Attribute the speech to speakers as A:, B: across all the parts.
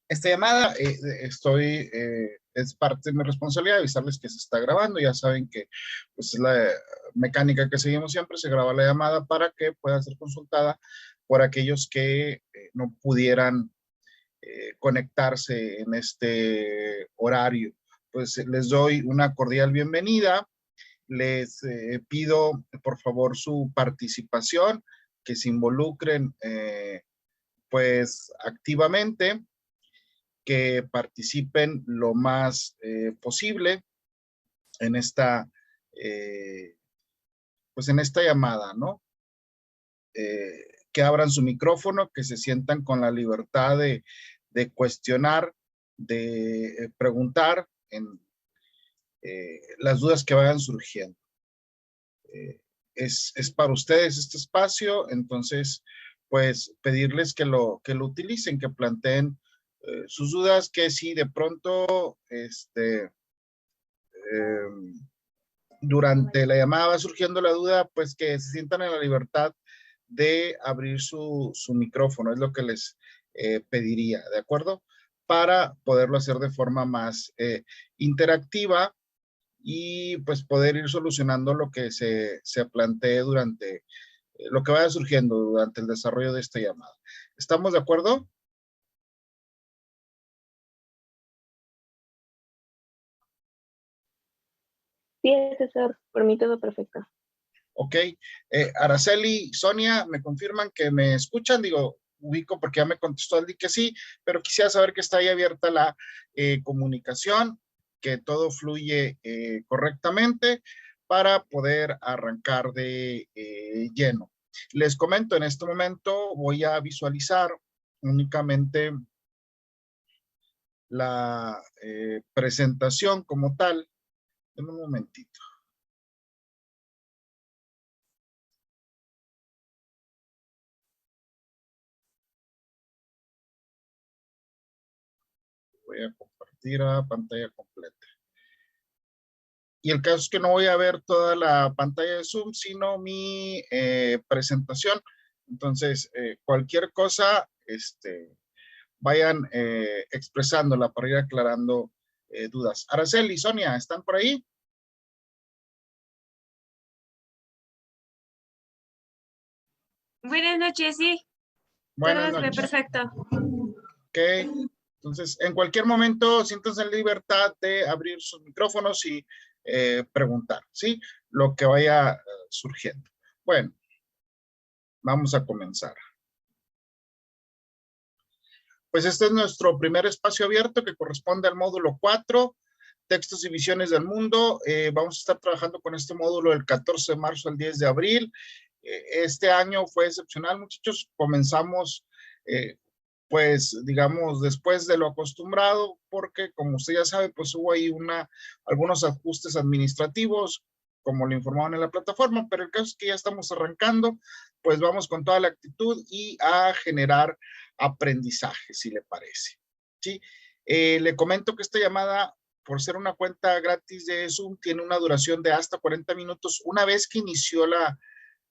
A: Esta llamada es parte de mi responsabilidad avisarles que se está grabando. Ya saben que pues, es la mecánica que seguimos siempre. Se graba la llamada para que pueda ser consultada por aquellos que no pudieran conectarse en este horario. Pues les doy una cordial bienvenida. Les pido por favor su participación, que se involucren pues activamente, que participen lo más posible en esta, pues en esta llamada, ¿no? Que abran su micrófono, que se sientan con la libertad de cuestionar, de preguntar en las dudas que vayan surgiendo. Es para ustedes este espacio, entonces, pues pedirles que lo utilicen, que planteen sus dudas, que si de pronto durante la llamada va surgiendo la duda, pues que se sientan en la libertad de abrir su micrófono, es lo que les pediría, ¿de acuerdo? Para poderlo hacer de forma más interactiva y pues poder ir solucionando lo que se plantee durante lo que vaya surgiendo durante el desarrollo de esta llamada. ¿Estamos de acuerdo?
B: Sí, César, por mí todo perfecto.
A: Ok. Araceli, Sonia, me confirman que me escuchan. Digo, ubico porque ya me contestó Aldi que sí, pero quisiera saber que está ahí abierta la comunicación, que todo fluye correctamente para poder arrancar de lleno. Les comento, en este momento voy a visualizar únicamente la presentación como tal. En un momentito. Voy a compartir a pantalla completa. Y el caso es que no voy a ver toda la pantalla de Zoom, sino mi presentación. Entonces, cualquier cosa, vayan expresándola para ir aclarando dudas. Araceli, Sonia, ¿están por ahí?
C: Buenas noches, sí.
A: Buenas
C: Todo se ve
A: noches.
C: perfecto.
A: Ok. Entonces, en cualquier momento, siéntanse en libertad de abrir sus micrófonos y preguntar, ¿sí? Lo que vaya surgiendo. Bueno, vamos a comenzar. Pues este es nuestro primer espacio abierto que corresponde al módulo 4, textos y visiones del mundo. Vamos a estar trabajando con este módulo del 14 de marzo al 10 de abril. Este año fue excepcional, muchachos. Comenzamos, pues, digamos, después de lo acostumbrado, porque como usted ya sabe, pues hubo ahí algunos ajustes administrativos, como le informaban en la plataforma, pero el caso es que ya estamos arrancando, pues vamos con toda la actitud y a generar aprendizaje, si le parece. ¿Sí? Le comento que esta llamada, por ser una cuenta gratis de Zoom, tiene una duración de hasta 40 minutos una vez que inició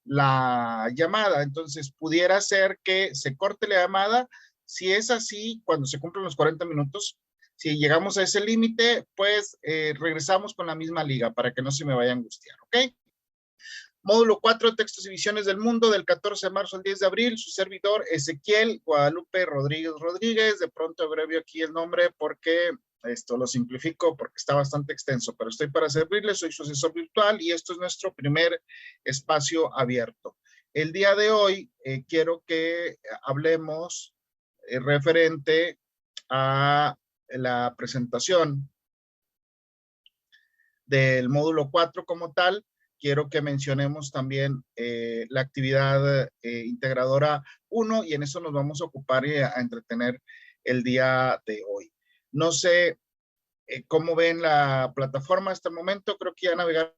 A: la llamada. Entonces, pudiera ser que se corte la llamada. Si es así, cuando se cumplen los 40 minutos, si llegamos a ese límite, pues regresamos con la misma liga para que no se me vaya a angustiar, ¿ok? Módulo 4, textos y visiones del mundo, del 14 de marzo al 10 de abril. Su servidor, Ezequiel Guadalupe Rodríguez Rodríguez. De pronto abrevio aquí el nombre porque esto lo simplifico porque está bastante extenso, pero estoy para servirles. Soy su asesor virtual y esto es nuestro primer espacio abierto. El día de hoy quiero que hablemos referente a la presentación del módulo 4 como tal. Quiero que mencionemos también la actividad integradora 1 y en eso nos vamos a ocupar y a entretener el día de hoy. No sé cómo ven la plataforma hasta el momento. Creo que ya navegaron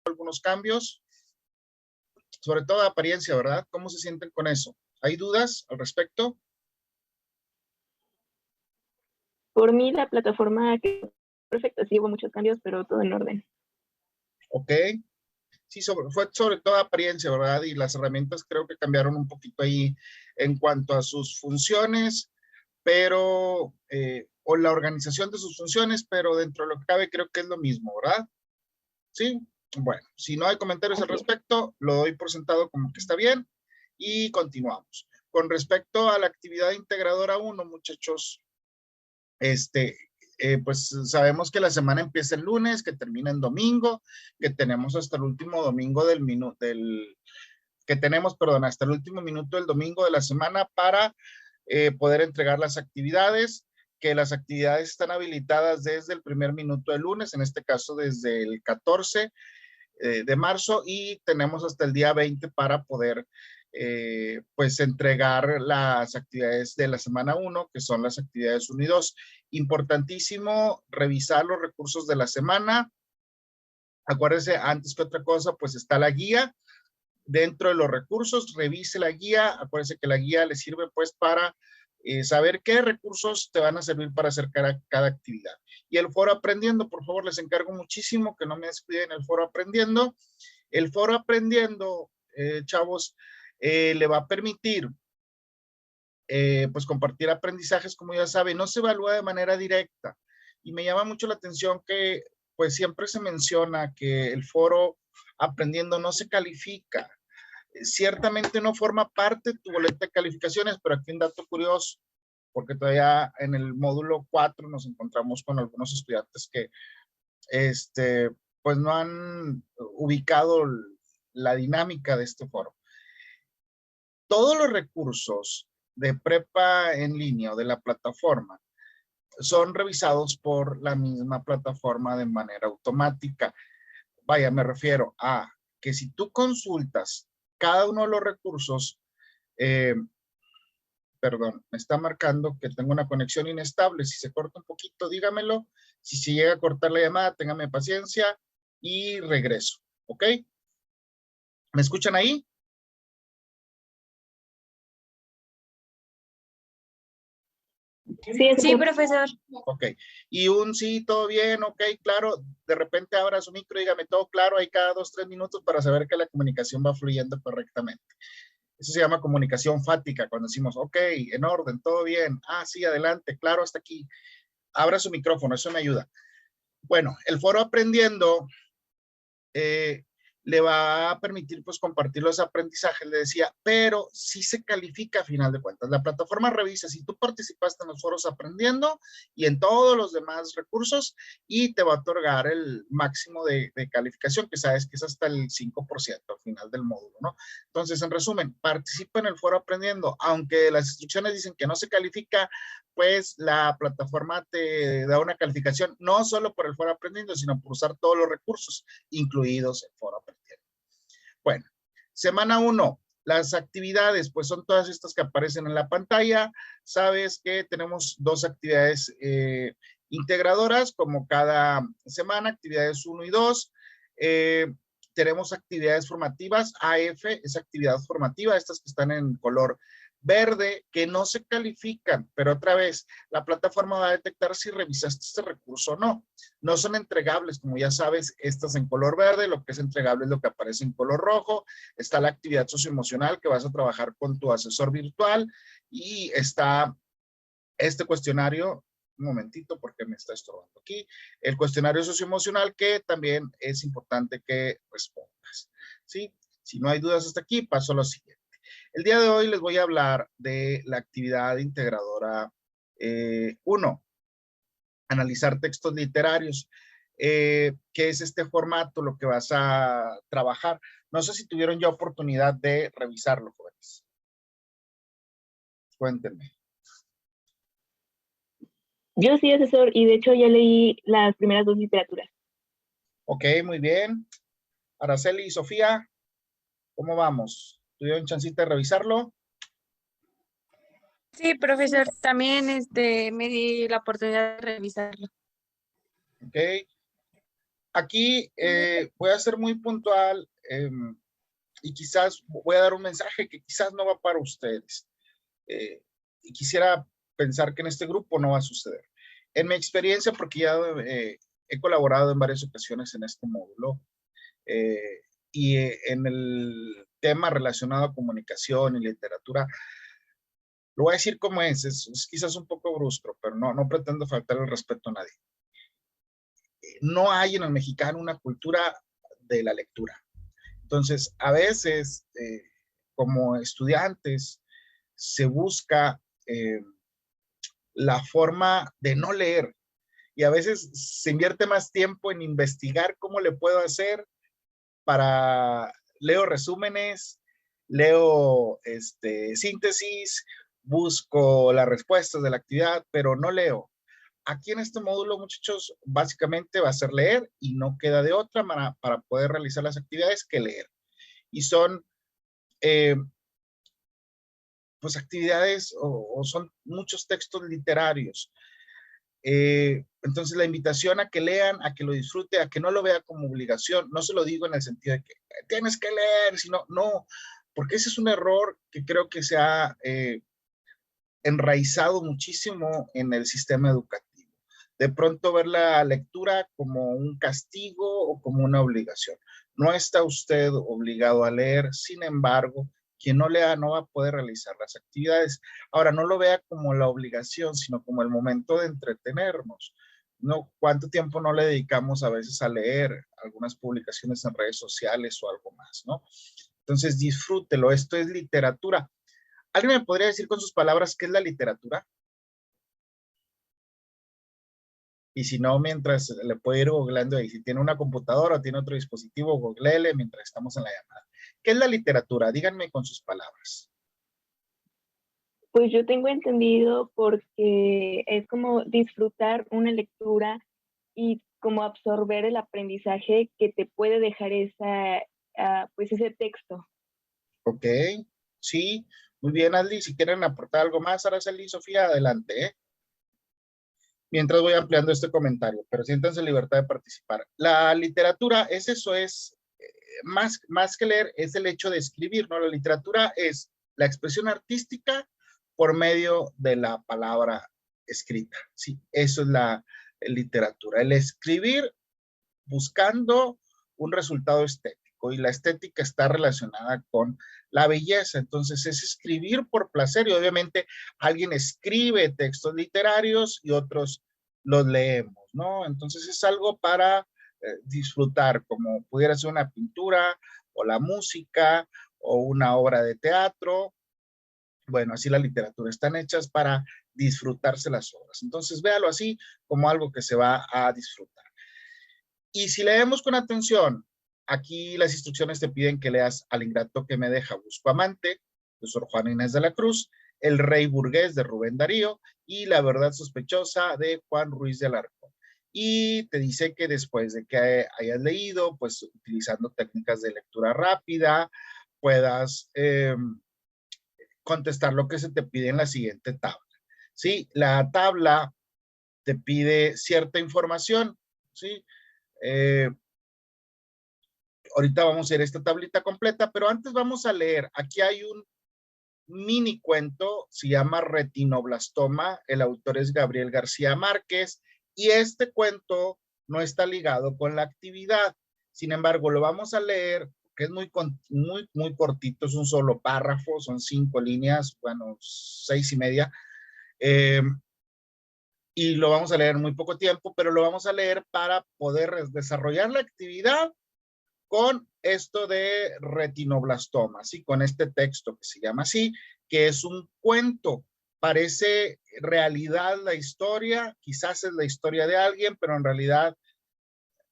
A: algunos cambios, sobre todo de apariencia, ¿verdad? ¿Cómo se sienten con eso? ¿Hay dudas al respecto?
B: Por mí la plataforma quedó perfecta, sí hubo muchos cambios, pero todo en orden.
A: Ok. Sí, fue sobre todo apariencia, ¿verdad? Y las herramientas creo que cambiaron un poquito ahí en cuanto a sus funciones, pero, o la organización de sus funciones, pero dentro de lo que cabe creo que es lo mismo, ¿verdad? Sí, bueno, si no hay comentarios al respecto, lo doy por sentado como que está bien y continuamos. Con respecto a la actividad integradora 1, muchachos, pues sabemos que la semana empieza el lunes, que termina en domingo, que tenemos hasta el último domingo que tenemos, perdón, hasta el último minuto del domingo de la semana para poder entregar las actividades, que las actividades están habilitadas desde el primer minuto del lunes, en este caso desde el 14 de marzo, y tenemos hasta el día 20 para poder pues entregar las actividades de la semana 1, que son las actividades 1 y 2. Importantísimo revisar los recursos de la semana. Acuérdense, antes que otra cosa, pues está la guía. Dentro de los recursos, revise la guía. Acuérdense que la guía le sirve pues para saber qué recursos te van a servir para hacer cada actividad. Y el foro aprendiendo, por favor, les encargo muchísimo que no me descuiden el foro aprendiendo. El foro aprendiendo, chavos, le va a permitir pues compartir aprendizajes, como ya saben, no se evalúa de manera directa. Y me llama mucho la atención que pues siempre se menciona que el foro aprendiendo no se califica. Ciertamente no forma parte de tu boleta de calificaciones, pero aquí un dato curioso, porque todavía en el módulo 4 nos encontramos con algunos estudiantes que pues no han ubicado la dinámica de este foro. Todos los recursos de prepa en línea o de la plataforma son revisados por la misma plataforma de manera automática. Vaya, me refiero a que si tú consultas cada uno de los recursos, perdón, me está marcando que tengo una conexión inestable. Si se corta un poquito, dígamelo. Si se llega a cortar la llamada, téngame paciencia y regreso, ¿ok? ¿Me escuchan ahí?
C: Sí, profesor.
A: Ok. Y un sí, todo bien, ok, claro. De repente abra su micro y dígame todo claro ahí cada 2, 3 minutos para saber que la comunicación va fluyendo correctamente. Eso se llama comunicación fática, cuando decimos, ok, en orden, todo bien. Ah, sí, adelante, claro, hasta aquí. Abra su micrófono, eso me ayuda. Bueno, el foro aprendiendo le va a permitir pues compartir los aprendizajes, le decía, pero sí se califica a final de cuentas. La plataforma revisa si tú participaste en los foros aprendiendo y en todos los demás recursos y te va a otorgar el máximo de calificación, que sabes que es hasta el 5% al final del módulo, ¿no? Entonces, en resumen, participa en el foro aprendiendo, aunque las instrucciones dicen que no se califica, pues la plataforma te da una calificación, no solo por el foro aprendiendo, sino por usar todos los recursos, incluidos el foro aprendiendo. Bueno, semana 1, las actividades, pues son todas estas que aparecen en la pantalla. Sabes que tenemos 2 actividades integradoras, como cada semana, actividades 1 y 2. Tenemos actividades formativas, AF es actividad formativa, estas que están en color verde, que no se califican, pero otra vez, la plataforma va a detectar si revisaste este recurso o no. No son entregables, como ya sabes, estas en color verde, lo que es entregable es lo que aparece en color rojo. Está la actividad socioemocional que vas a trabajar con tu asesor virtual y está este cuestionario, un momentito porque me está estorbando aquí, el cuestionario socioemocional que también es importante que respondas, ¿sí? Si no hay dudas hasta aquí, paso a lo siguiente. El día de hoy les voy a hablar de la actividad integradora 1, analizar textos literarios. ¿Qué es este formato, lo que vas a trabajar? No sé si tuvieron ya oportunidad de revisarlo, jóvenes. Cuéntenme.
B: Yo sí, asesor, y de hecho ya leí las primeras 2 literaturas.
A: Ok, muy bien. Araceli y Sofía, ¿cómo vamos? ¿Tuvieron chancita de revisarlo?
C: Sí, profesor, también me di la oportunidad de revisarlo.
A: Ok. Aquí voy a ser muy puntual y quizás voy a dar un mensaje que quizás no va para ustedes. Y quisiera pensar que en este grupo no va a suceder. En mi experiencia, porque ya he colaborado en varias ocasiones en este módulo y en el tema relacionado a comunicación y literatura, Lo voy a decir como es quizás un poco brusco, pero no pretendo faltar el respeto a nadie. No hay en el mexicano una cultura de la lectura. Entonces, a veces, como estudiantes, se busca la forma de no leer y a veces se invierte más tiempo en investigar cómo le puedo hacer para, leo resúmenes, leo síntesis, busco las respuestas de la actividad, pero no leo. Aquí en este módulo, muchachos, básicamente va a ser leer y no queda de otra para poder realizar las actividades que leer. Y son, pues, actividades o son muchos textos literarios. Entonces, la invitación a que lean, a que lo disfrute, a que no lo vea como obligación. No se lo digo en el sentido de que tienes que leer, sino, no, porque ese es un error que creo que se ha enraizado muchísimo en el sistema educativo. De pronto ver la lectura como un castigo o como una obligación. No está usted obligado a leer, sin embargo, quien no lea no va a poder realizar las actividades. Ahora, no lo vea como la obligación, sino como el momento de entretenernos. No, ¿cuánto tiempo no le dedicamos a veces a leer algunas publicaciones en redes sociales o algo más, no? Entonces, disfrútelo. Esto es literatura. ¿Alguien me podría decir con sus palabras qué es la literatura? Y si no, mientras le puede ir googleando ahí. Si tiene una computadora o tiene otro dispositivo, googleele mientras estamos en la llamada. ¿Qué es la literatura? Díganme con sus palabras.
B: Pues yo tengo entendido porque es como disfrutar una lectura y como absorber el aprendizaje que te puede dejar pues ese texto.
A: Ok, sí, muy bien, Adli. Si quieren aportar algo más, Araceli y Sofía, adelante, ¿eh? Mientras voy ampliando este comentario, pero siéntanse en libertad de participar. La literatura es eso, es más que leer, es el hecho de escribir, ¿no? La literatura es la expresión artística por medio de la palabra escrita, ¿sí? Eso es la literatura, el escribir buscando un resultado estético, y la estética está relacionada con la belleza. Entonces es escribir por placer, y obviamente alguien escribe textos literarios y otros los leemos, ¿no? Entonces es algo para disfrutar, como pudiera ser una pintura o la música o una obra de teatro. Bueno, así la literatura, están hechas para disfrutarse las obras. Entonces véalo así, como algo que se va a disfrutar. Y si leemos con atención, aquí las instrucciones te piden que leas Al ingrato que me deja Bustamante, de Sor Juana Inés de la Cruz, El rey burgués, de Rubén Darío, y La verdad sospechosa, de Juan Ruiz de Alarcón. Y te dice que después de que hayas leído, pues utilizando técnicas de lectura rápida, puedas contestar lo que se te pide en la siguiente tabla. ¿Sí? La tabla te pide cierta información, ¿sí? Ahorita vamos a hacer esta tablita completa, pero antes vamos a leer. Aquí hay un mini cuento, se llama Retinoblastoma, el autor es Gabriel García Márquez, y este cuento no está ligado con la actividad. Sin embargo, lo vamos a leer, que es muy cortito, es un solo párrafo, son 5 líneas, bueno, 6 y media, y lo vamos a leer en muy poco tiempo, pero lo vamos a leer para poder desarrollar la actividad con esto de retinoblastoma, ¿sí? Con este texto que se llama así, que es un cuento. Parece realidad la historia, quizás es la historia de alguien, pero en realidad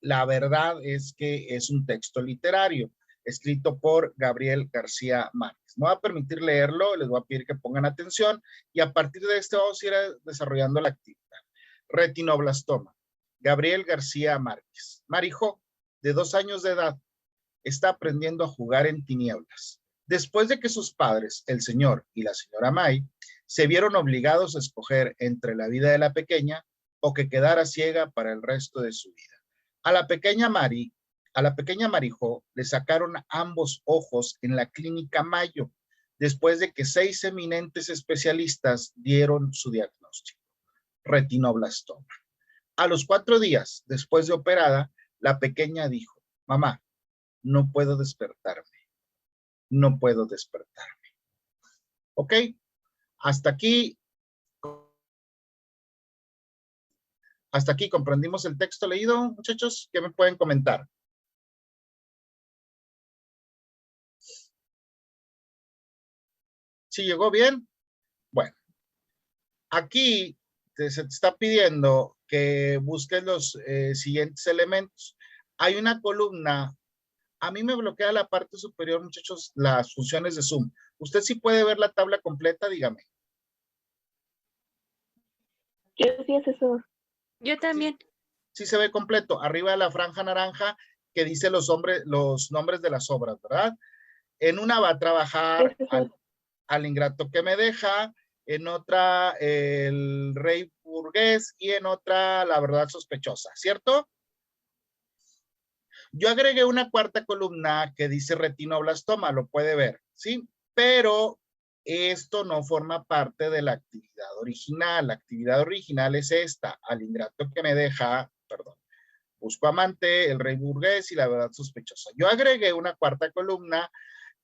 A: la verdad es que es un texto literario escrito por Gabriel García Márquez. Me voy a permitir leerlo, les voy a pedir que pongan atención y a partir de este vamos a ir desarrollando la actividad. Retinoblastoma. Gabriel García Márquez. Marijo, de 2 años de edad, está aprendiendo a jugar en tinieblas. Después de que sus padres, el señor y la señora May, se vieron obligados a escoger entre la vida de la pequeña o que quedara ciega para el resto de su vida. A la pequeña Marijo le sacaron ambos ojos en la clínica Mayo, después de que 6 eminentes especialistas dieron su diagnóstico: retinoblastoma. A los 4 días después de operada, la pequeña dijo: mamá, no puedo despertarme, no puedo despertarme. ¿Ok? Hasta aquí comprendimos el texto leído, muchachos. ¿Qué me pueden comentar? ¿Sí llegó bien? Bueno, aquí se te está pidiendo que busques los siguientes elementos. Hay una columna. A mí me bloquea la parte superior, muchachos, las funciones de Zoom. ¿Usted sí puede ver la tabla completa? Dígame.
B: Yo sí, asesor.
C: Yo también.
A: Sí se ve completo. Arriba de la franja naranja que dice los nombres de las obras, ¿verdad? En una va a trabajar al ingrato que me deja, en otra el rey burgués y en otra la verdad sospechosa, ¿cierto? Yo agregué una cuarta columna que dice retinoblastoma, lo puede ver, ¿sí? Pero esto no forma parte de la actividad original. La actividad original es esta, al ingrato que me deja, perdón, busco amante, el rey burgués y la verdad sospechosa. Yo agregué una cuarta columna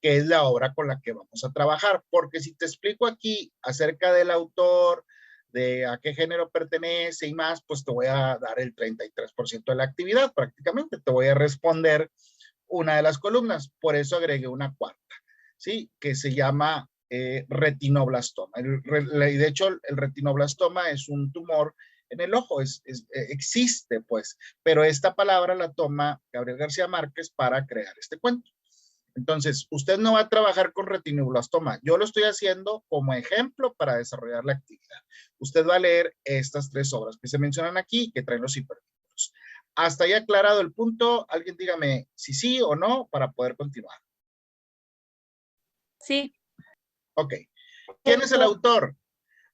A: que es la obra con la que vamos a trabajar, porque si te explico aquí acerca del autor, de a qué género pertenece y más, pues te voy a dar el 33% de la actividad prácticamente, te voy a responder una de las columnas, por eso agregué una cuarta, ¿sí? Que se llama retinoblastoma. Y de hecho, el retinoblastoma es un tumor en el ojo, existe pues, pero esta palabra la toma Gabriel García Márquez para crear este cuento. Entonces, usted no va a trabajar con retinoblastoma. Yo lo estoy haciendo como ejemplo para desarrollar la actividad. Usted va a leer estas tres obras que se mencionan aquí, que traen los hipertítulos. Hasta ahí aclarado el punto. Alguien dígame si sí o no para poder continuar.
C: Sí.
A: Ok. ¿Quién es el autor?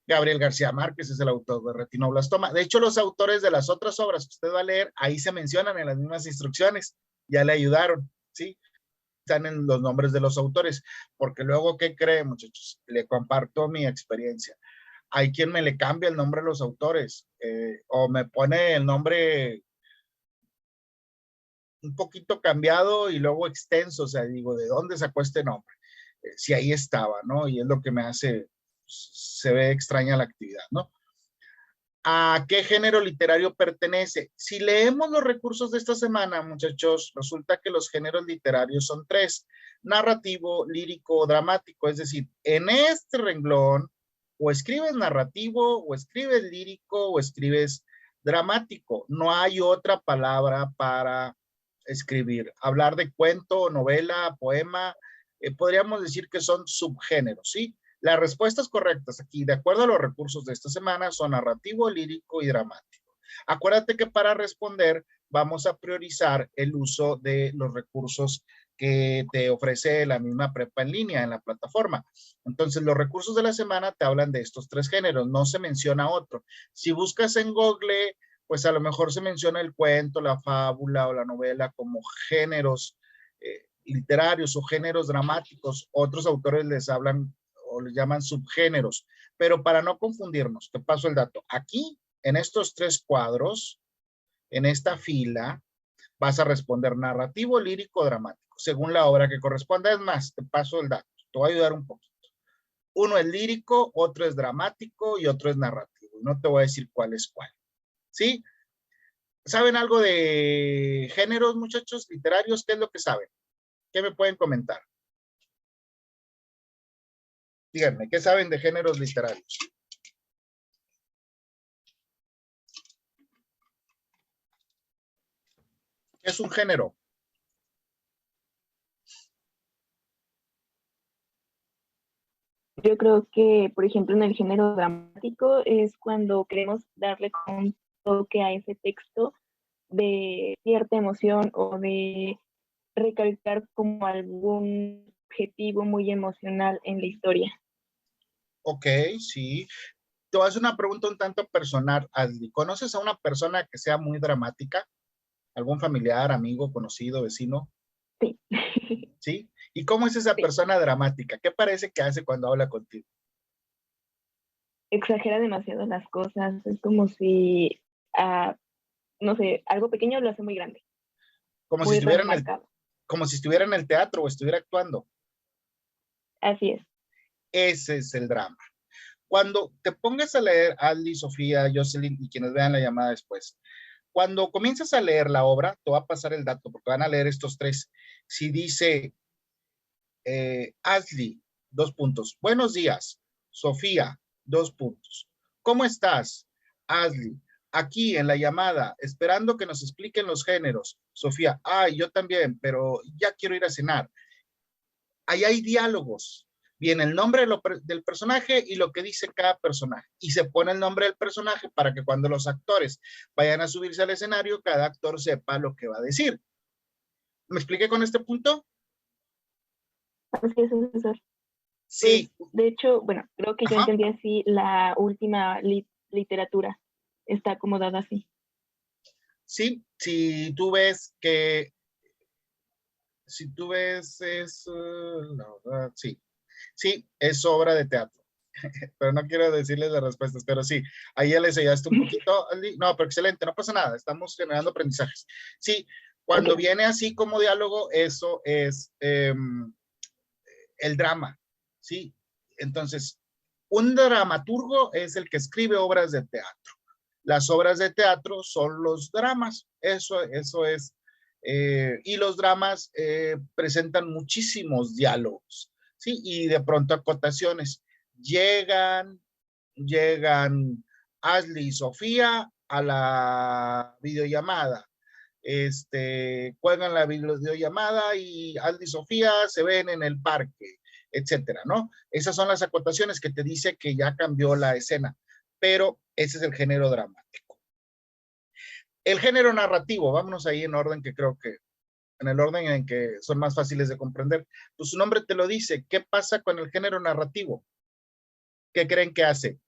A: Gabriel García Márquez es el autor de retinoblastoma. De hecho, los autores de las otras obras que usted va a leer, ahí se mencionan en las mismas instrucciones. Ya le ayudaron, ¿sí? Están en los nombres de los autores, porque luego, ¿qué creen, muchachos? Le comparto mi experiencia. Hay quien me le cambia el nombre a los autores, o me pone el nombre un poquito cambiado y luego extenso, o sea, digo, ¿de dónde sacó este nombre? Si ahí estaba, ¿no? Y es lo que me hace, se ve extraña la actividad, ¿no? ¿A qué género literario pertenece? Si leemos los recursos de esta semana, muchachos, resulta que los géneros literarios son tres: narrativo, lírico, dramático. Es decir, en este renglón, o escribes narrativo, o escribes lírico, o escribes dramático. No hay otra palabra para escribir. Hablar de cuento, novela, poema, podríamos decir que son subgéneros, ¿sí? Las respuestas correctas aquí, de acuerdo a los recursos de esta semana, son narrativo, lírico y dramático. Acuérdate que para responder vamos a priorizar el uso de los recursos que te ofrece la misma prepa en línea en la plataforma. Entonces, los recursos de la semana te hablan de estos tres géneros, no se menciona otro. Si buscas en Google, pues a lo mejor se menciona el cuento, la fábula o la novela como géneros literarios o géneros dramáticos. Otros autores les hablan o les llaman subgéneros, pero para no confundirnos, te paso el dato. Aquí, en estos tres cuadros, en esta fila, vas a responder narrativo, lírico, dramático, según la obra que corresponda. Es más, te paso el dato, te voy a ayudar un poquito. Uno es lírico, otro es dramático y otro es narrativo. No te voy a decir cuál es cuál. ¿Sí? ¿Saben algo de géneros, muchachos, literarios? ¿Qué es lo que saben? ¿Qué me pueden comentar? Díganme, ¿qué saben de géneros literarios? ¿Qué es un género?
B: Yo creo que, por ejemplo, en el género dramático es cuando queremos darle un toque a ese texto de cierta emoción o de recalcar como algún objetivo muy emocional en la historia.
A: Ok, sí. Te voy a hacer una pregunta un tanto personal, Adli. ¿Conoces a una persona que sea muy dramática? ¿Algún familiar, amigo, conocido, vecino?
B: Sí.
A: ¿Sí? ¿Y cómo es esa
B: Sí.
A: persona dramática? ¿Qué parece que hace cuando habla contigo?
B: Exagera demasiado las cosas. Es como si, no sé, algo pequeño lo hace muy grande,
A: Como si
B: muy
A: estuviera
B: remarcado.
A: como si estuviera en el teatro o estuviera actuando.
B: Así es.
A: Ese es el drama. Cuando te pongas a leer, Aldi, Sofía, Jocelyn y quienes vean la llamada después, cuando comienzas a leer la obra, te va a pasar el dato, porque van a leer estos tres. Si dice Ashley, 2 puntos. Buenos días, Sofía, 2 puntos. ¿Cómo estás, Ashley? Aquí en la llamada, esperando que nos expliquen los géneros. Sofía, yo también, pero ya quiero ir a cenar. Ahí hay diálogos. Viene el nombre del personaje y lo que dice cada personaje. Y se pone el nombre del personaje para que cuando los actores vayan a subirse al escenario, cada actor sepa lo que va a decir. ¿Me expliqué con este punto?
B: Así es, profesor.
A: Sí.
B: Pues, de hecho, bueno, creo que yo entendí así la última literatura. Está acomodada así.
A: Sí, si tú ves que, es, sí, es obra de teatro, pero no quiero decirles las respuestas, pero sí, ahí ya les enseñaste un poquito, no, pero excelente, no pasa nada, estamos generando aprendizajes. Sí, cuando viene así como diálogo, eso es el drama, ¿sí? Entonces, un dramaturgo es el que escribe obras de teatro. Las obras de teatro son los dramas, eso es, y los dramas presentan muchísimos diálogos, ¿sí? Y de pronto acotaciones. Llegan Ashley y Sofía a la videollamada. Cuelgan la videollamada y Aldi y Sofía se ven en el parque, etcétera, ¿no? Esas son las acotaciones que te dice que ya cambió la escena, pero ese es el género dramático. El género narrativo, vámonos ahí en orden que creo que, en el orden en que son más fáciles de comprender. Pues su nombre te lo dice. ¿Qué pasa con el género narrativo? ¿Qué creen que hace?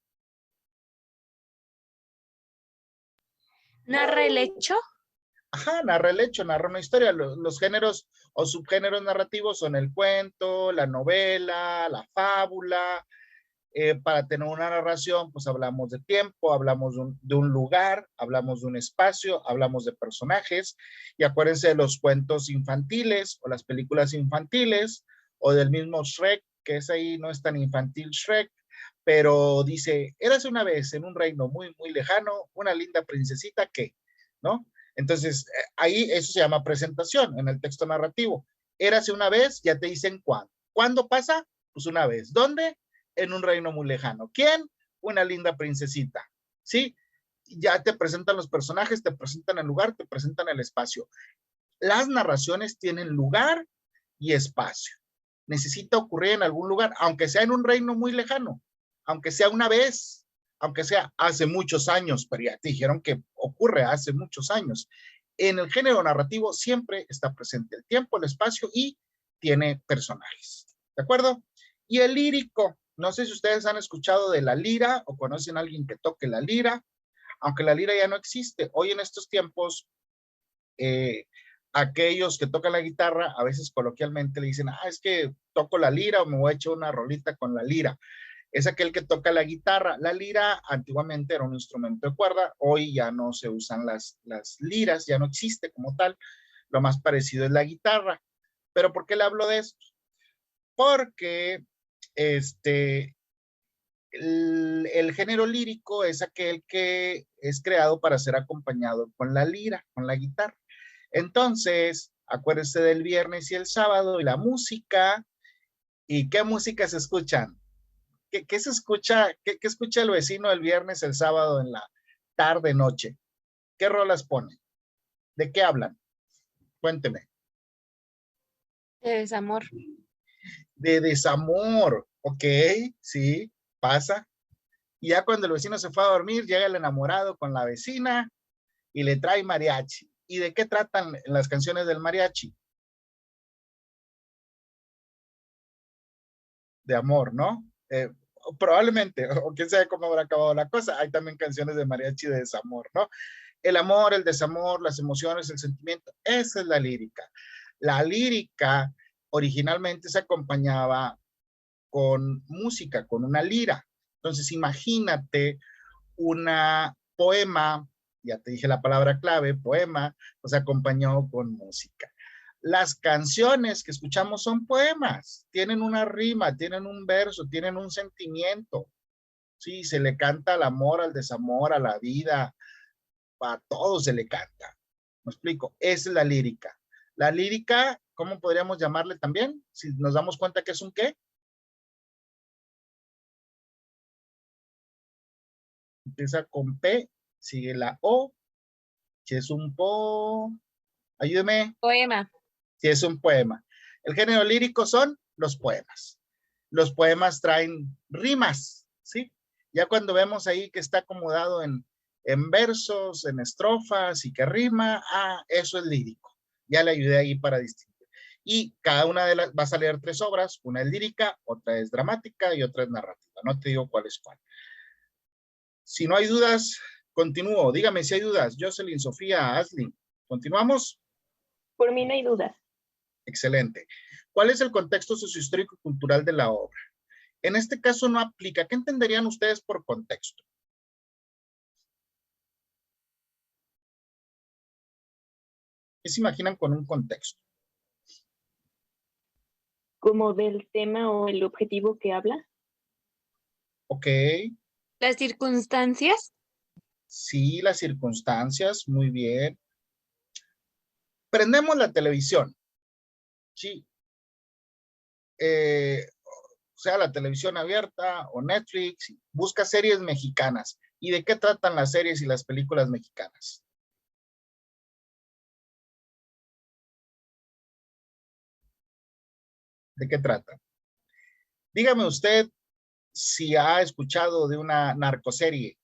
C: ¿Narra el hecho?
A: Ajá, narra el hecho, narra una historia. Los géneros o subgéneros narrativos son el cuento, la novela, la fábula. Para tener una narración, pues hablamos de tiempo, hablamos de un lugar, hablamos de un espacio, hablamos de personajes. Y acuérdense de los cuentos infantiles o las películas infantiles o del mismo Shrek, que es ahí, no es tan infantil Shrek, pero dice, érase una vez en un reino muy, muy lejano, una linda princesita que, ¿no? Entonces, ahí eso se llama presentación en el texto narrativo. Érase una vez, ya te dicen cuándo. ¿Cuándo pasa? Pues una vez. ¿Dónde? En un reino muy lejano. ¿Quién? Una linda princesita. ¿Sí? Ya te presentan los personajes, te presentan el lugar, te presentan el espacio. Las narraciones tienen lugar y espacio. Necesita ocurrir en algún lugar, aunque sea en un reino muy lejano, aunque sea una vez, aunque sea hace muchos años, pero ya te dijeron que ocurre hace muchos años. En el género narrativo siempre está presente el tiempo, el espacio y tiene personajes. ¿De acuerdo? Y el lírico, no sé si ustedes han escuchado de la lira o conocen a alguien que toque la lira, aunque la lira ya no existe. Hoy en estos tiempos, aquellos que tocan la guitarra, a veces coloquialmente le dicen, es que toco la lira o me voy a echar una rolita con la lira. Es aquel que toca la guitarra. La lira antiguamente era un instrumento de cuerda, hoy ya no se usan las liras, ya no existe como tal. Lo más parecido es la guitarra. ¿Pero por qué le hablo de esto? Porque el género lírico es aquel que es creado para ser acompañado con la lira, con la guitarra. Entonces, acuérdense del viernes y el sábado y la música. ¿Y qué música se escuchan? ¿Qué se escucha? ¿Qué escucha el vecino el viernes, el sábado en la tarde, noche? ¿Qué rolas ponen? ¿De qué hablan? Cuénteme.
C: De desamor.
A: De desamor, ok, sí, pasa. Y ya cuando el vecino se fue a dormir, llega el enamorado con la vecina y le trae mariachi. ¿Y de qué tratan las canciones del mariachi? De amor, ¿no? Probablemente, o quién sabe cómo habrá acabado la cosa. Hay también canciones de mariachi de desamor, ¿no? El amor, el desamor, las emociones, el sentimiento, esa es la lírica. La lírica originalmente se acompañaba con música, con una lira. Entonces, imagínate una poema, ya te dije la palabra clave, poema, pues acompañado con música. Las canciones que escuchamos son poemas, tienen una rima, tienen un verso, tienen un sentimiento. Sí, se le canta al amor, al desamor, a la vida, a todo se le canta. ¿Me explico? Esa es la lírica. La lírica, ¿cómo podríamos llamarle también? Si nos damos cuenta que es un qué. Empieza con P, sigue la O, si es un ayúdeme,
C: Poema.
A: si es un poema. El género lírico son los poemas. Los poemas traen rimas, ¿sí? Ya cuando vemos ahí que está acomodado en versos, en estrofas y que rima, eso es lírico. Ya le ayudé ahí para distinguir. Y cada una de las, vas a leer 3 obras, una es lírica, otra es dramática y otra es narrativa. No te digo cuál es cuál. Si no hay dudas, continúo. Dígame si hay dudas. Jocelyn, Sofía, Ashley. ¿Continuamos?
B: Por mí no hay dudas.
A: Excelente. ¿Cuál es el contexto sociohistórico y cultural de la obra? En este caso no aplica. ¿Qué entenderían ustedes por contexto? ¿Qué se imaginan con un contexto?
B: Como del tema o el objetivo que habla.
A: Ok,
C: Las circunstancias.
A: sí, las circunstancias, muy bien. Prendemos la televisión, sí, sea la televisión abierta o Netflix, busca series mexicanas. ¿Y de qué tratan las series y las películas mexicanas? ¿De qué tratan? Dígame usted si ha escuchado de una narcoserie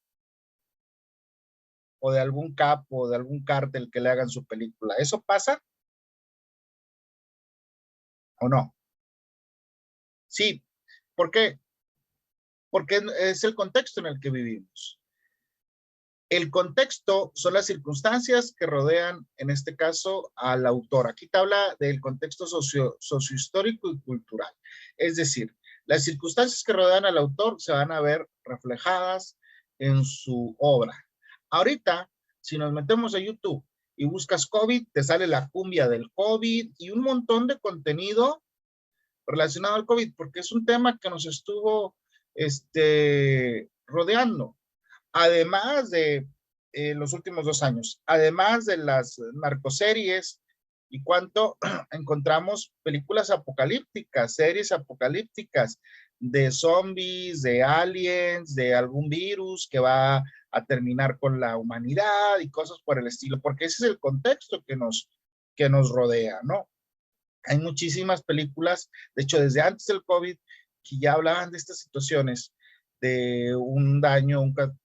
A: o de algún capo o de algún cártel que le hagan su película. ¿Eso pasa o no? Sí. ¿Por qué? Porque es el contexto en el que vivimos. El contexto son las circunstancias que rodean, en este caso, al autor. Aquí te habla del contexto sociohistórico y cultural. Es decir, las circunstancias que rodean al autor se van a ver reflejadas en su obra. Ahorita, si nos metemos a YouTube y buscas COVID, te sale la cumbia del COVID y un montón de contenido relacionado al COVID, porque es un tema que nos estuvo rodeando además de los últimos 2 años, además de las narcoseries y cuánto encontramos películas apocalípticas, series apocalípticas de zombies, de aliens, de algún virus que va a terminar con la humanidad y cosas por el estilo, porque ese es el contexto que nos rodea, ¿no? Hay muchísimas películas, de hecho, desde antes del COVID, que ya hablaban de estas situaciones, de un daño,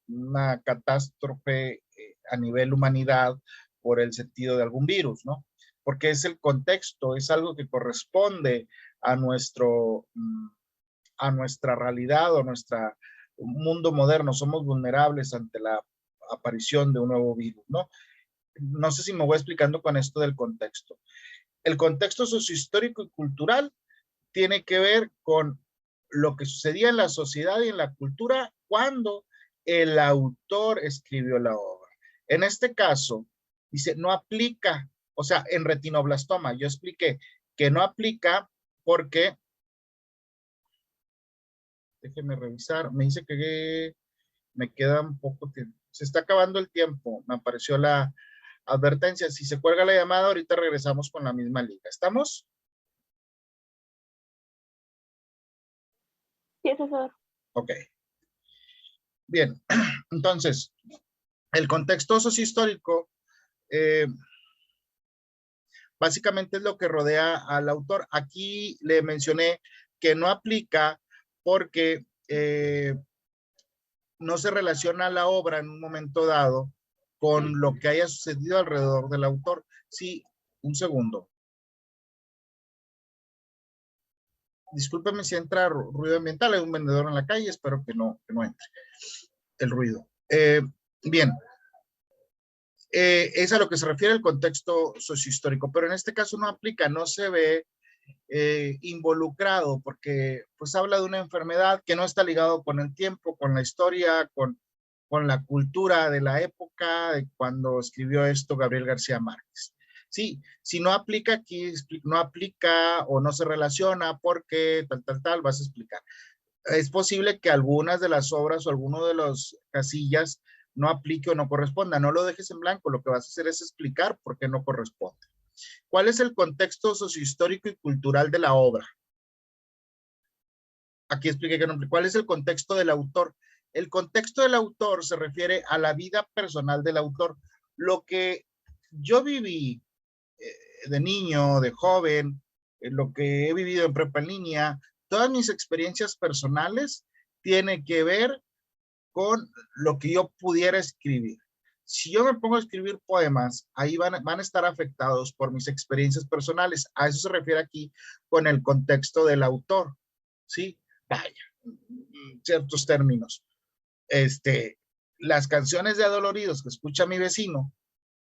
A: una catástrofe a nivel humanidad por el sentido de algún virus, ¿no? Porque es el contexto, es algo que corresponde a a nuestra realidad o a nuestro mundo moderno. Somos vulnerables ante la aparición de un nuevo virus, ¿no? No sé si me voy explicando con esto del contexto. El contexto sociohistórico y cultural tiene que ver con lo que sucedía en la sociedad y en la cultura cuando el autor escribió la obra. En este caso, dice, no aplica, o sea, en retinoblastoma, yo expliqué que no aplica porque, déjenme revisar, me dice que me queda un poco tiempo, se está acabando el tiempo, me apareció la advertencia, si se cuelga la llamada, ahorita regresamos con la misma liga. ¿Estamos?
B: Sí, asesor.
A: Ok. Bien, entonces, el contexto sociohistórico eh, básicamente es lo que rodea al autor. Aquí le mencioné que no aplica porque no se relaciona la obra en un momento dado con lo que haya sucedido alrededor del autor. Sí, un segundo. Discúlpeme si entra ruido ambiental, hay un vendedor en la calle, espero que no entre el ruido. Bien, es a lo que se refiere el contexto sociohistórico, pero en este caso no aplica, no se ve involucrado porque pues habla de una enfermedad que no está ligado con el tiempo, con la historia, con la cultura de la época de cuando escribió esto Gabriel García Márquez. Sí, si no aplica aquí, no aplica o no se relaciona porque tal, vas a explicar. es posible que algunas de las obras o alguno de las casillas no aplique o no corresponda. No lo dejes en blanco, lo que vas a hacer es explicar por qué no corresponde. ¿Cuál es el contexto sociohistórico y cultural de la obra? Aquí expliqué que no. ¿Cuál es el contexto del autor? El contexto del autor se refiere a la vida personal del autor. Lo que yo viví de niño, de joven, lo que he vivido en prepa en línea, todas mis experiencias personales tienen que ver con lo que yo pudiera escribir. Si yo me pongo a escribir poemas, ahí van a estar afectados por mis experiencias personales. A eso se refiere aquí con el contexto del autor. ¿Sí? Vaya, ciertos términos. Las canciones de Adoloridos que escucha mi vecino,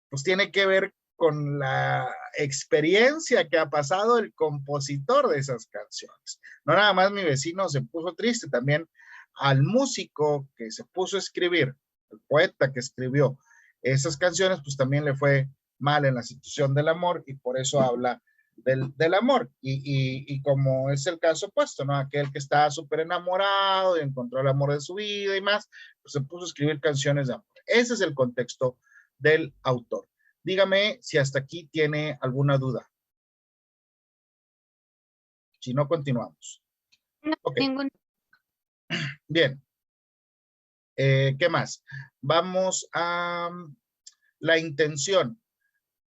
A: pues tiene que ver con la experiencia que ha pasado el compositor de esas canciones. No nada más mi vecino se puso triste, también al músico que se puso a escribir, el poeta que escribió esas canciones, pues también le fue mal en la situación del amor y por eso habla del amor. Y como es el caso opuesto, ¿no? Aquel que está súper enamorado y encontró el amor de su vida y más, pues se puso a escribir canciones de amor. Ese es el contexto del autor. Dígame si hasta aquí tiene alguna duda. Si no, continuamos.
C: No,
A: Ok,
C: ningún.
A: bien. ¿Qué más? Vamos a la intención.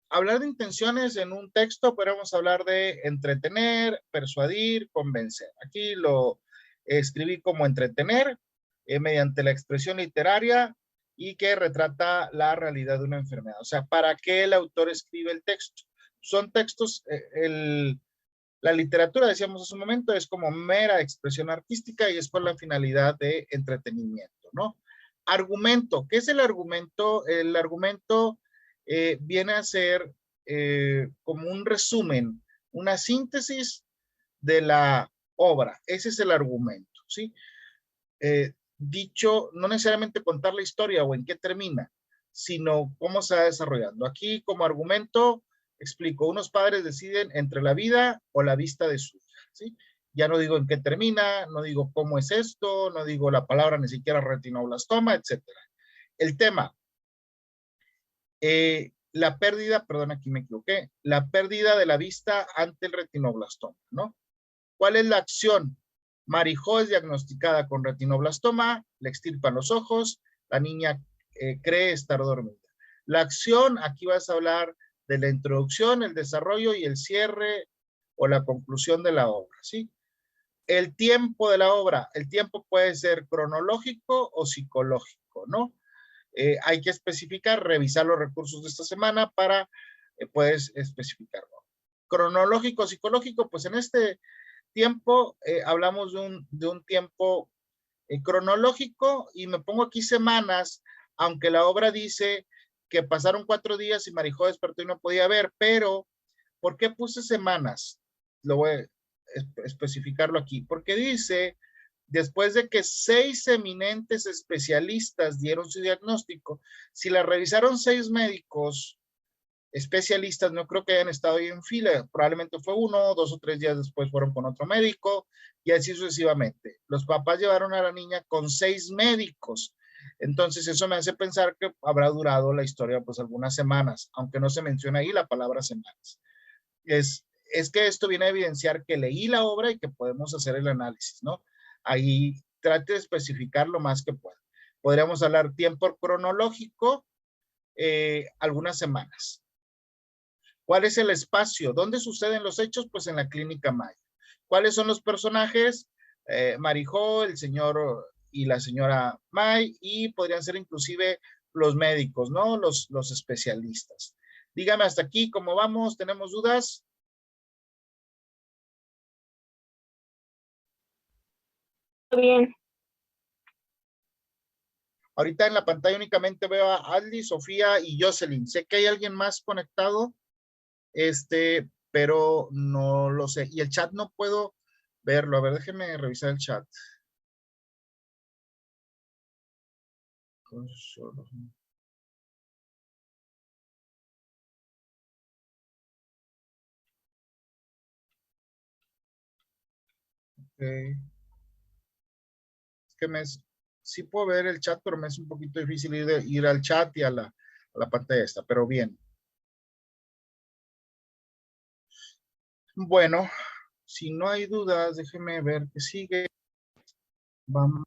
A: Hablar de intenciones en un texto, podemos hablar de entretener, persuadir, convencer. Aquí lo escribí como entretener mediante la expresión literaria y que retrata la realidad de una enfermedad. O sea, ¿para qué el autor escribe el texto? Son textos, la literatura, decíamos hace un momento, es como mera expresión artística y es con la finalidad de entretenimiento, ¿no? Argumento. ¿Qué es el argumento? El argumento viene a ser como un resumen, una síntesis de la obra. Ese es el argumento, ¿sí? Dicho, no necesariamente contar la historia o en qué termina, sino cómo se va desarrollando. Aquí, como argumento, explico, unos padres deciden entre la vida o la vista de su hija, ¿sí? Ya no digo en qué termina, no digo cómo es esto, no digo la palabra ni siquiera retinoblastoma, etcétera. El tema, la pérdida, perdón, aquí me equivoqué, la pérdida de la vista ante el retinoblastoma, ¿no? ¿Cuál es la acción? Marijó es diagnosticada con retinoblastoma, le extirpan los ojos, la niña cree estar dormida. La acción, aquí vas a hablar de la introducción, el desarrollo y el cierre o la conclusión de la obra, ¿sí? El tiempo de la obra, el tiempo puede ser cronológico o psicológico, ¿no? Hay que especificar, revisar los recursos de esta semana para, puedes especificarlo. Cronológico, psicológico, pues en este tiempo, hablamos de un tiempo cronológico y me pongo aquí semanas, aunque la obra dice que pasaron 4 días y Marijó despertó y no podía ver, pero ¿por qué puse semanas? Lo voy a especificarlo aquí, porque dice, después de que 6 eminentes especialistas dieron su diagnóstico, si la revisaron 6 médicos especialistas, no creo que hayan estado ahí en fila, probablemente fue uno, 2 o 3 días después fueron con otro médico y así sucesivamente. Los papás llevaron a la niña con 6 médicos, entonces eso me hace pensar que habrá durado la historia pues algunas semanas, aunque no se menciona ahí la palabra semanas. Es que esto viene a evidenciar que leí la obra y que podemos hacer el análisis, ¿no? Ahí trate de especificar lo más que pueda. Podríamos hablar tiempo cronológico, algunas semanas. ¿Cuál es el espacio? ¿Dónde suceden los hechos? Pues en la clínica Maya. ¿Cuáles son los personajes? Marijó, el señor y la señora May, y podrían ser inclusive los médicos, ¿no? Los especialistas. Dígame hasta aquí, ¿cómo vamos? ¿Tenemos dudas?
B: Bien,
A: Ahorita en la pantalla únicamente veo a Aldi, Sofía y Jocelyn. Sé que hay alguien más conectado, pero no lo sé. Y el chat no puedo verlo. A ver, déjenme revisar el chat. Okay. que sí puedo ver el chat, pero me es un poquito difícil ir al chat y a la pantalla esta, pero bien. Bueno, si no hay dudas, déjenme ver qué sigue. Vamos.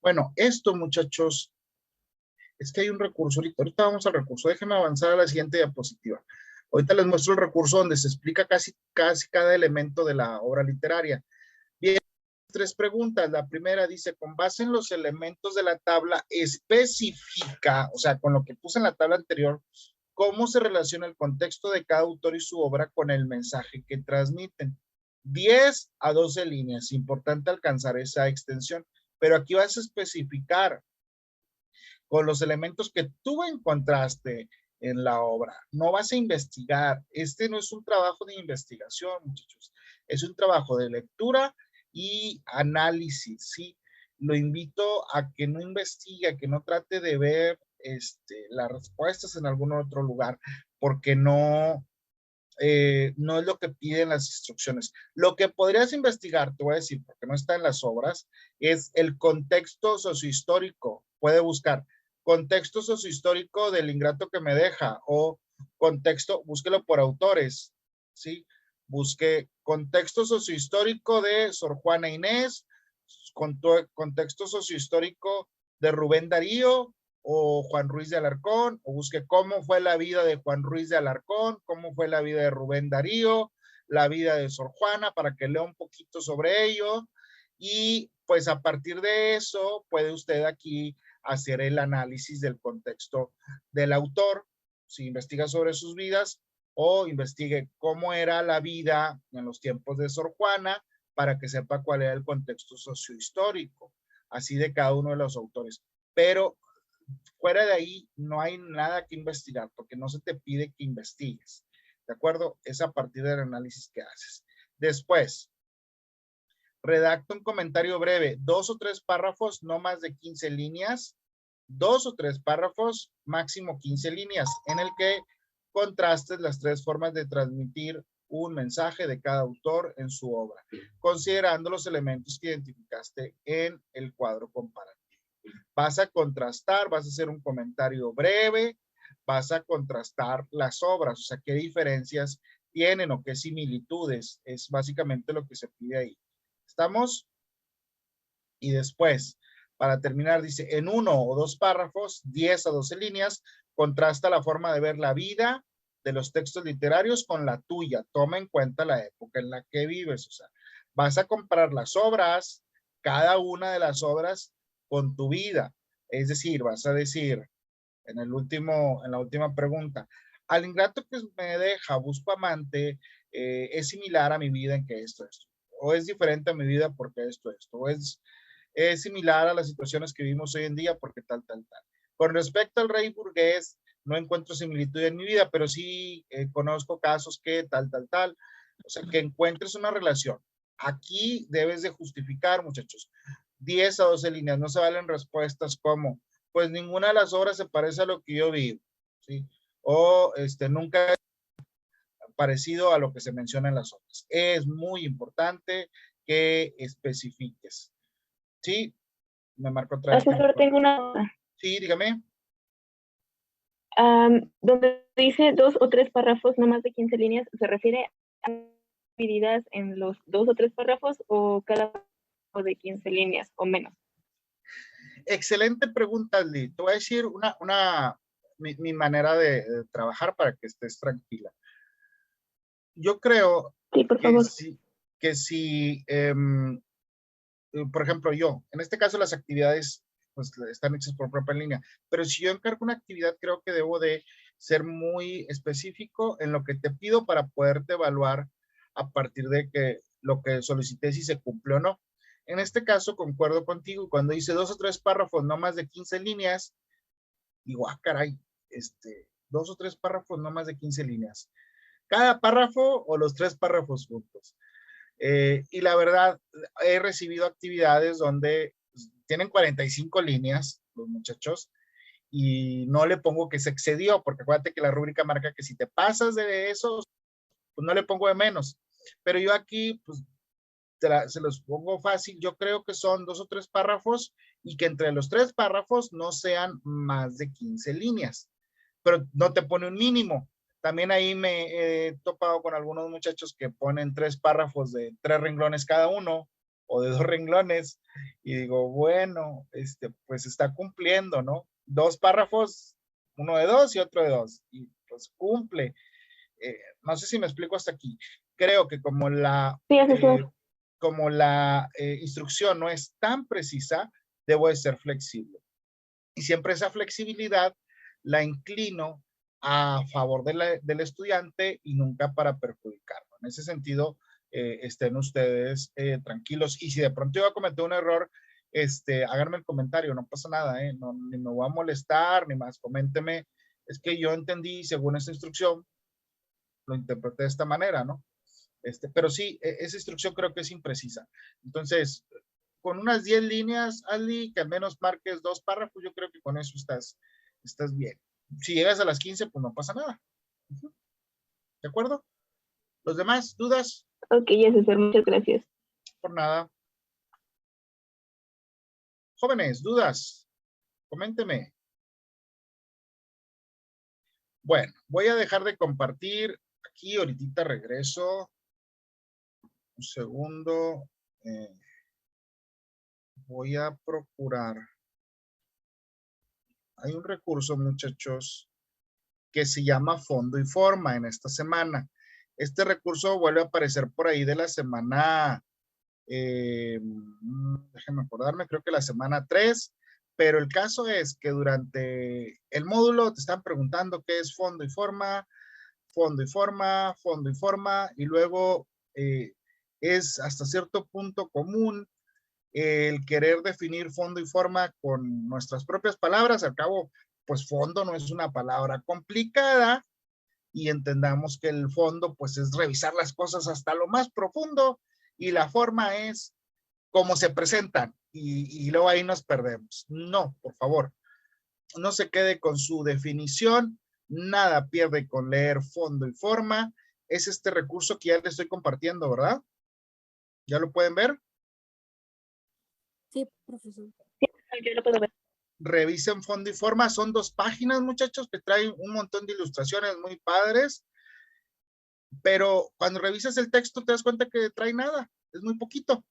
A: Bueno, esto, muchachos, es que hay un recurso. Ahorita vamos al recurso. Déjenme avanzar a la siguiente diapositiva. Ahorita les muestro el recurso donde se explica casi cada elemento de la obra literaria. Bien, 3 preguntas. La primera dice, con base en los elementos de la tabla, especifica, o sea, con lo que puse en la tabla anterior, cómo se relaciona el contexto de cada autor y su obra con el mensaje que transmiten. 10 a 12 líneas. Importante alcanzar esa extensión. Pero aquí vas a especificar con los elementos que tú encontraste en la obra. No vas a investigar. Este no es un trabajo de investigación, muchachos. Es un trabajo de lectura y análisis, ¿sí? Lo invito a que no investigue, a que no trate de ver las respuestas en algún otro lugar, porque no es lo que piden las instrucciones. Lo que podrías investigar, te voy a decir, porque no está en las obras, es el contexto sociohistórico. Puede buscar contexto sociohistórico del ingrato que me deja, o contexto, búsquelo por autores, ¿sí? Busque contexto sociohistórico de Sor Juana Inés, contexto sociohistórico de Rubén Darío, o Juan Ruiz de Alarcón, o busque cómo fue la vida de Juan Ruiz de Alarcón, cómo fue la vida de Rubén Darío, la vida de Sor Juana, para que lea un poquito sobre ello, y pues a partir de eso puede usted aquí hacer el análisis del contexto del autor, si investiga sobre sus vidas, o investigue cómo era la vida en los tiempos de Sor Juana, para que sepa cuál era el contexto sociohistórico, así de cada uno de los autores. Pero fuera de ahí no hay nada que investigar, porque no se te pide que investigues, ¿de acuerdo? Es a partir del análisis que haces. Después, redacta un comentario breve, 2 o 3 párrafos, no más de 15 líneas, 2 o 3 párrafos, máximo 15 líneas, en el que contrastes las 3 formas de transmitir un mensaje de cada autor en su obra, considerando los elementos que identificaste en el cuadro comparativo. Vas a contrastar, vas a hacer un comentario breve, vas a contrastar las obras, o sea, qué diferencias tienen o qué similitudes, es básicamente lo que se pide ahí. ¿Estamos? Y después, para terminar, dice, en 1 o 2 párrafos, 10 a 12 líneas, contrasta la forma de ver la vida de los textos literarios con la tuya. Toma en cuenta la época en la que vives, o sea, vas a comparar las obras, cada una de las obras con tu vida. Es decir, vas a decir en la última pregunta, al ingrato que me deja, busco amante, es similar a mi vida en que esto, o es diferente a mi vida porque esto, o es similar a las situaciones que vivimos hoy en día porque tal. Con respecto al rey burgués, no encuentro similitud en mi vida, pero sí conozco casos que tal. O sea, que encuentres una relación. Aquí debes de justificar, muchachos, 10 a 12 líneas, no se valen respuestas como, pues ninguna de las obras se parece a lo que yo vivo, ¿sí? O nunca es parecido a lo que se menciona en las obras. Es muy importante que especifiques. Sí, me marco otra vez.
B: Profesor, tengo una duda.
A: Sí, dígame.
B: Donde dice 2 o 3 párrafos, no más de 15 líneas, ¿se refiere a divididas en los 2 o 3 párrafos o cada párrafo de 15 líneas o menos?
A: Excelente pregunta, Lee. Te voy a decir mi manera de trabajar para que estés tranquila. Yo creo
B: sí, por favor.
A: que si por ejemplo, yo, en este caso las actividades pues están hechas por propia línea, pero si yo encargo una actividad, creo que debo de ser muy específico en lo que te pido para poderte evaluar a partir de que lo que solicité si se cumple o no. En este caso, concuerdo contigo, cuando dice 2 o 3 párrafos, no más de 15 líneas, digo, caray, 2 o 3 párrafos, no más de 15 líneas. Cada párrafo o los 3 párrafos juntos. Y la verdad, he recibido actividades donde tienen 45 líneas los muchachos y no le pongo que se excedió, porque acuérdate que la rúbrica marca que si te pasas de eso, pues no le pongo de menos. Pero yo aquí, pues se los pongo fácil, yo creo que son 2 o 3 párrafos y que entre los 3 párrafos no sean más de 15 líneas, pero no te pone un mínimo. También ahí me he topado con algunos muchachos que ponen 3 párrafos de 3 renglones cada uno o de 2 renglones y digo, bueno, pues está cumpliendo, ¿no? 2 párrafos, uno de 2 y otro de 2 y pues cumple. No sé si me explico hasta aquí. Creo que
B: Sí, asesor.
A: como la instrucción no es tan precisa, debo de ser flexible. Y siempre esa flexibilidad la inclino a favor del estudiante y nunca para perjudicarlo. En ese sentido, estén ustedes tranquilos. Y si de pronto yo voy a cometer un error, háganme el comentario, no pasa nada, no, ni me voy a molestar, ni más, coménteme. Es que yo entendí, según esta instrucción, lo interpreté de esta manera, ¿no? Pero sí, esa instrucción creo que es imprecisa. Entonces, con unas 10 líneas, Ali, que al menos marques 2 párrafos, yo creo que con eso estás bien. Si llegas a las 15, pues no pasa nada. ¿De acuerdo? ¿Los demás, dudas?
B: Ok, asesor, muchas gracias.
A: Por nada. Jóvenes, dudas, coménteme. Bueno, voy a dejar de compartir aquí, ahorita regreso. Un segundo. Voy a procurar. Hay un recurso, muchachos, que se llama Fondo y Forma en esta semana. Este recurso vuelve a aparecer por ahí de la semana, déjenme acordarme, creo que la semana 3, pero el caso es que durante el módulo te están preguntando qué es fondo y forma, fondo y forma, fondo y forma, y luego es hasta cierto punto común el querer definir fondo y forma con nuestras propias palabras. Al cabo, pues fondo no es una palabra complicada y entendamos que el fondo pues es revisar las cosas hasta lo más profundo y la forma es cómo se presentan y luego ahí nos perdemos. No, por favor, no se quede con su definición, nada pierde con leer fondo y forma. Es este recurso que ya les estoy compartiendo, ¿verdad? ¿Ya lo pueden ver?
C: Sí, profesor.
B: Sí, yo lo puedo ver.
A: Revisen fondo y forma, son 2 páginas, muchachos, que traen un montón de ilustraciones muy padres, pero cuando revisas el texto te das cuenta que trae nada, es muy poquito.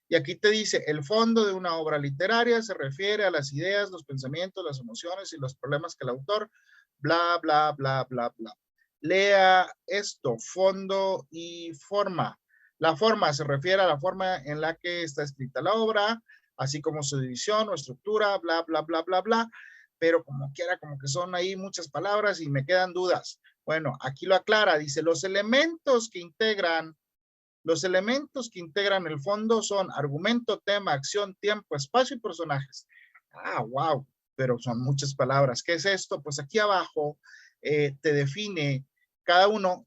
A: Y aquí te dice, el fondo de una obra literaria se refiere a las ideas, los pensamientos, las emociones y los problemas que el autor, bla, bla, bla, bla, bla. Lea esto, fondo y forma. La forma se refiere a la forma en la que está escrita la obra, así como su división o estructura, bla, bla, bla, bla, bla. Pero como quiera, como que son ahí muchas palabras y me quedan dudas. Bueno, aquí lo aclara, dice, los elementos que integran el fondo son argumento, tema, acción, tiempo, espacio y personajes. Ah, wow, pero son muchas palabras. ¿Qué es esto? Pues aquí abajo te define cada uno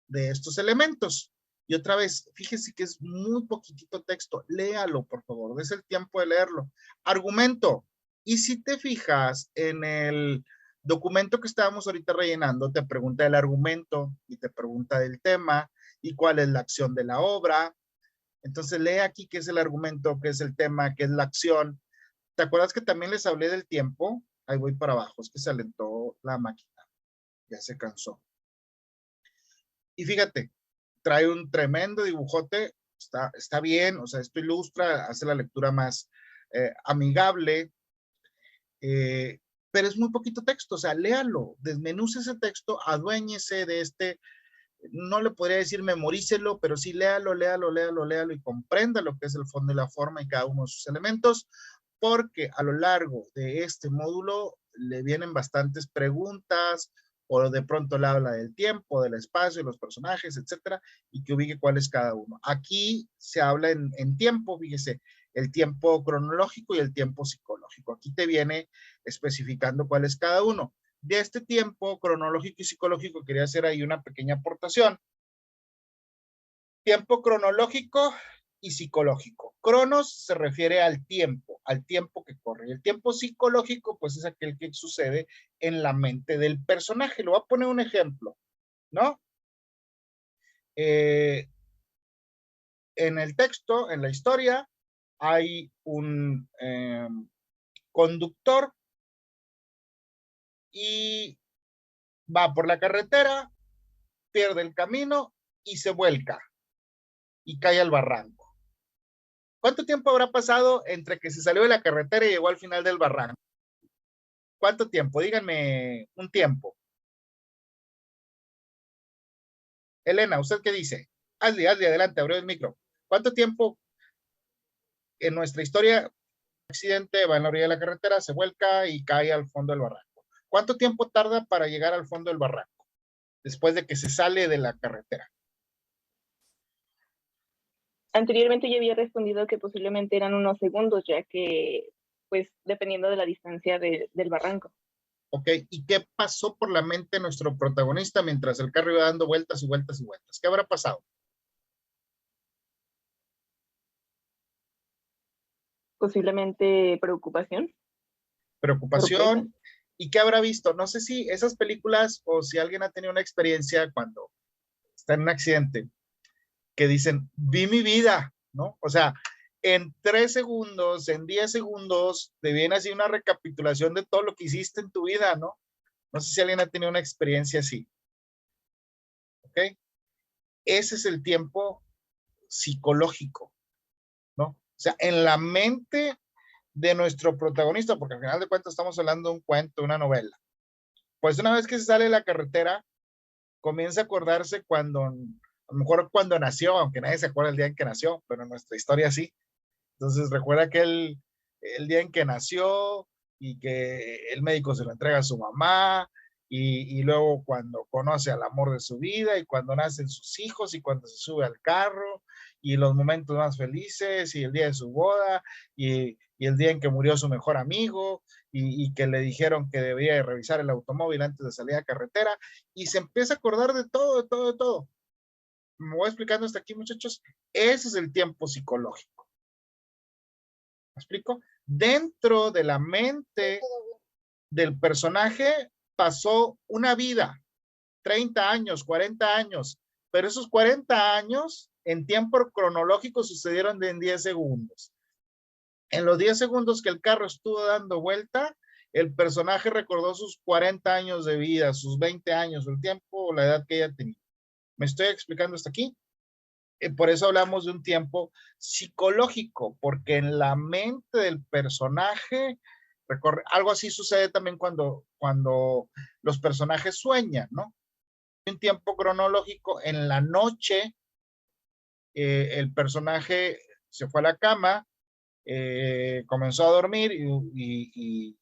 A: de estos elementos. Y otra vez, fíjese que es muy poquitito texto. Léalo, por favor, des el tiempo de leerlo. Argumento. Y si te fijas en el documento que estábamos ahorita rellenando, te pregunta el argumento y te pregunta del tema y cuál es la acción de la obra. Entonces lee aquí qué es el argumento, qué es el tema, qué es la acción. ¿Te acuerdas que también les hablé del tiempo? Ahí voy para abajo, es que se alentó la máquina. Ya se cansó. Y fíjate, trae un tremendo dibujote, está bien, o sea, esto ilustra, hace la lectura más amigable, pero es muy poquito texto, o sea, léalo, desmenuce ese texto, aduéñese de no le podría decir memorícelo, pero sí léalo, léalo, léalo, léalo y comprenda lo que es el fondo y la forma y cada uno de sus elementos, porque a lo largo de este módulo le vienen bastantes preguntas o de pronto le habla del tiempo, del espacio, de los personajes, etcétera, y que ubique cuál es cada uno. Aquí se habla en tiempo, fíjese, el tiempo cronológico y el tiempo psicológico. Aquí te viene especificando cuál es cada uno. De este tiempo cronológico y psicológico quería hacer ahí una pequeña aportación. Tiempo cronológico y psicológico. Cronos se refiere al tiempo que corre. El tiempo psicológico, pues es aquel que sucede en la mente del personaje. Le voy a poner un ejemplo, ¿no? en el texto, en la historia, hay un conductor y va por la carretera, pierde el camino y se vuelca y cae al barranco. ¿Cuánto tiempo habrá pasado entre que se salió de la carretera y llegó al final del barranco? ¿Cuánto tiempo? Díganme un tiempo. Elena, ¿usted qué dice? Hazle, adelante, abre el micro. ¿Cuánto tiempo en nuestra historia, accidente, va en la orilla de la carretera, se vuelca y cae al fondo del barranco? ¿Cuánto tiempo tarda para llegar al fondo del barranco después de que se sale de la carretera?
B: Anteriormente yo había respondido que posiblemente eran unos segundos, ya que, pues, dependiendo de la distancia del barranco.
A: Ok, ¿y qué pasó por la mente de nuestro protagonista mientras el carro iba dando vueltas y vueltas y vueltas? ¿Qué habrá pasado?
B: Posiblemente preocupación, sorpresa.
A: Preocupación. ¿Y qué habrá visto? No sé si esas películas o si alguien ha tenido una experiencia cuando está en un accidente, que dicen, vi mi vida, ¿no? O sea, en 3 segundos, en 10 segundos, te viene así una recapitulación de todo lo que hiciste en tu vida, ¿no? No sé si alguien ha tenido una experiencia así. ¿Ok? Ese es el tiempo psicológico, ¿no? O sea, en la mente de nuestro protagonista, porque al final de cuentas estamos hablando de un cuento, una novela. Pues una vez que se sale de la carretera, comienza a acordarse cuando, a lo mejor cuando nació, aunque nadie se acuerda el día en que nació, pero en nuestra historia sí. Entonces recuerda que el día en que nació y que el médico se lo entrega a su mamá y luego cuando conoce al amor de su vida y cuando nacen sus hijos y cuando se sube al carro y los momentos más felices y el día de su boda y el día en que murió su mejor amigo y que le dijeron que debía de revisar el automóvil antes de salir a carretera y se empieza a acordar de todo, de todo, de todo. Me voy explicando hasta aquí, muchachos. Ese es el tiempo psicológico. ¿Me explico? Dentro de la mente del personaje pasó una vida, 30 años, 40 años, pero esos 40 años en tiempo cronológico sucedieron en 10 segundos. En los 10 segundos que el carro estuvo dando vuelta, el personaje recordó sus 40 años de vida, sus 20 años, el tiempo o la edad que ella tenía. ¿Me estoy explicando hasta aquí? Por eso hablamos de un tiempo psicológico, porque en la mente del personaje, algo así sucede también cuando los personajes sueñan, ¿no? Un tiempo cronológico, en la noche, el personaje se fue a la cama, comenzó a dormir y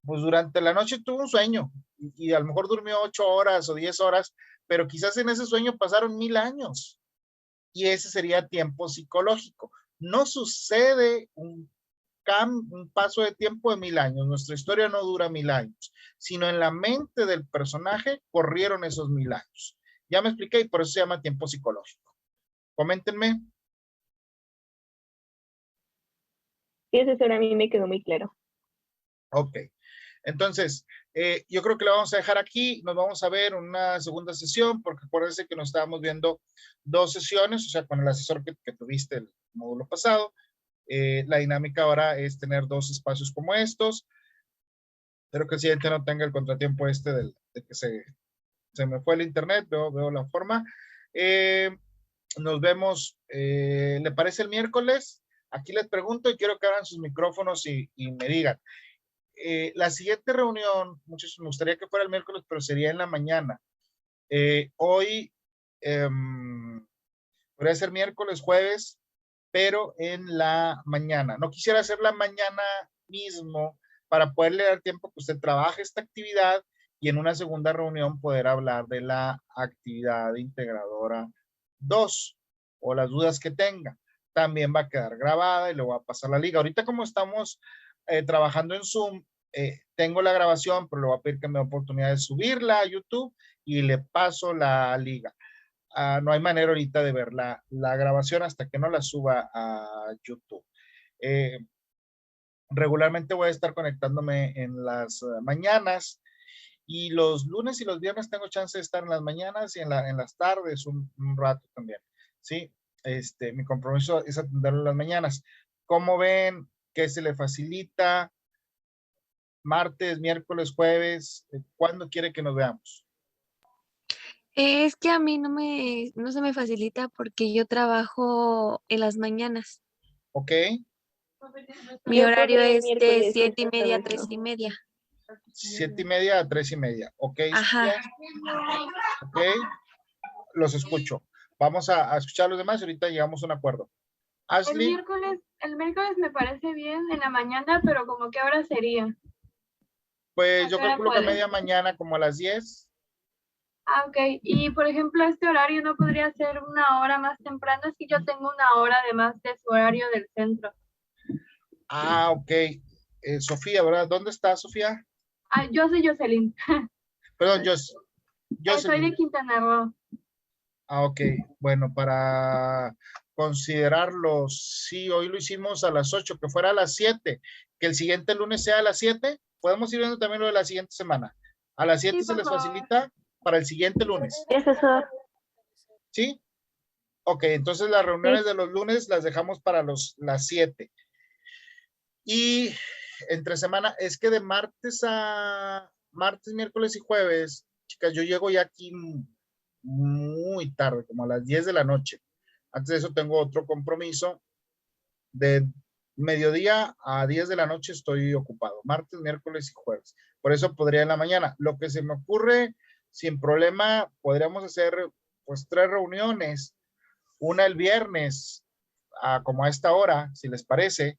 A: pues durante la noche tuvo un sueño y a lo mejor durmió 8 horas o 10 horas, pero quizás en ese sueño pasaron 1000 años. Y ese sería tiempo psicológico. No sucede un paso de tiempo de 1000 años. Nuestra historia no dura 1000 años, sino en la mente del personaje corrieron esos 1000 años. Ya me expliqué y por eso se llama tiempo psicológico. Coméntenme.
B: Y eso a mí me quedó muy claro.
A: Ok. Entonces, yo creo que lo vamos a dejar aquí. Nos vamos a ver en una segunda sesión, porque acuérdense que nos estábamos viendo 2 sesiones, o sea, con el asesor que tuviste el módulo pasado. La dinámica ahora es tener 2 espacios como estos. Espero que el siguiente no tenga el contratiempo de que se me fue el internet, veo la forma. Nos vemos, ¿le parece el miércoles? Aquí les pregunto y quiero que abran sus micrófonos y me digan. La siguiente reunión, muchos me gustaría que fuera el miércoles, pero sería en la mañana. Hoy podría ser miércoles, jueves, pero en la mañana. No quisiera hacer la mañana mismo para poderle dar tiempo que usted trabaje esta actividad y en una segunda reunión poder hablar de la actividad integradora 2 o las dudas que tenga. También va a quedar grabada y le voy a pasar la liga. Ahorita como estamos trabajando en Zoom, tengo la grabación, pero le voy a pedir que me dé oportunidad de subirla a YouTube y le paso la liga. No hay manera ahorita de ver la grabación hasta que no la suba a YouTube. Regularmente voy a estar conectándome en las mañanas y los lunes y los viernes tengo chance de estar en las mañanas y en las tardes un rato también, ¿sí? Mi compromiso es atenderlo en las mañanas. ¿Cómo ven? ¿Qué se le facilita? Martes, miércoles, jueves, ¿cuándo quiere que nos veamos?
C: Es que a mí no se me facilita porque yo trabajo en las mañanas.
A: ¿Ok?
C: Mi
B: Yo
C: horario
B: podría el
C: es de
B: miércoles, si
C: 7:30 a
B: está bien.
C: 3:30.
A: 7:30 a 3:30. ¿Ok,
C: Ajá.
A: Sofía? ¿Ok? Los escucho. Vamos a escuchar a los demás y ahorita llegamos a un acuerdo. Ashley,
D: El miércoles me parece bien en la mañana, pero como qué hora sería.
A: pues
D: ¿A
A: yo
D: qué hora
A: calculo que
D: puedes?
A: media mañana como a las 10.
D: Ah, ok. Y por ejemplo, este horario no podría ser una hora más temprano, es que yo tengo una hora además de su horario del centro.
A: Ah, ok. Sofía, ¿verdad? ¿Dónde está Sofía?
D: Ah, yo soy Jocelyn.
A: Perdón,
D: Soy de
A: Jocelyn.
D: Quintana Roo.
A: Ah, ok. Bueno, para considerarlo, sí, hoy lo hicimos a las 8, que fuera a las 7, que el siguiente lunes sea a las 7. Podemos ir viendo también lo de la siguiente semana. A las 7
D: Sí,
A: se
D: por
A: les
D: favor.
A: facilita para el siguiente lunes.
B: Sí, asesor.
A: ¿Sí? Ok, entonces las reuniones
B: Sí.
A: de los lunes las dejamos para las 7. Y entre semana, es que de martes, miércoles y jueves, chicas, yo llego ya aquí muy tarde, como a las 10 de la noche. Antes de eso tengo otro compromiso. De mediodía a 10 de la noche estoy ocupado, martes, miércoles y jueves. Por eso podría en la mañana. Lo que se me ocurre, sin problema, podríamos hacer pues 3 reuniones. Una el viernes, como a esta hora, si les parece.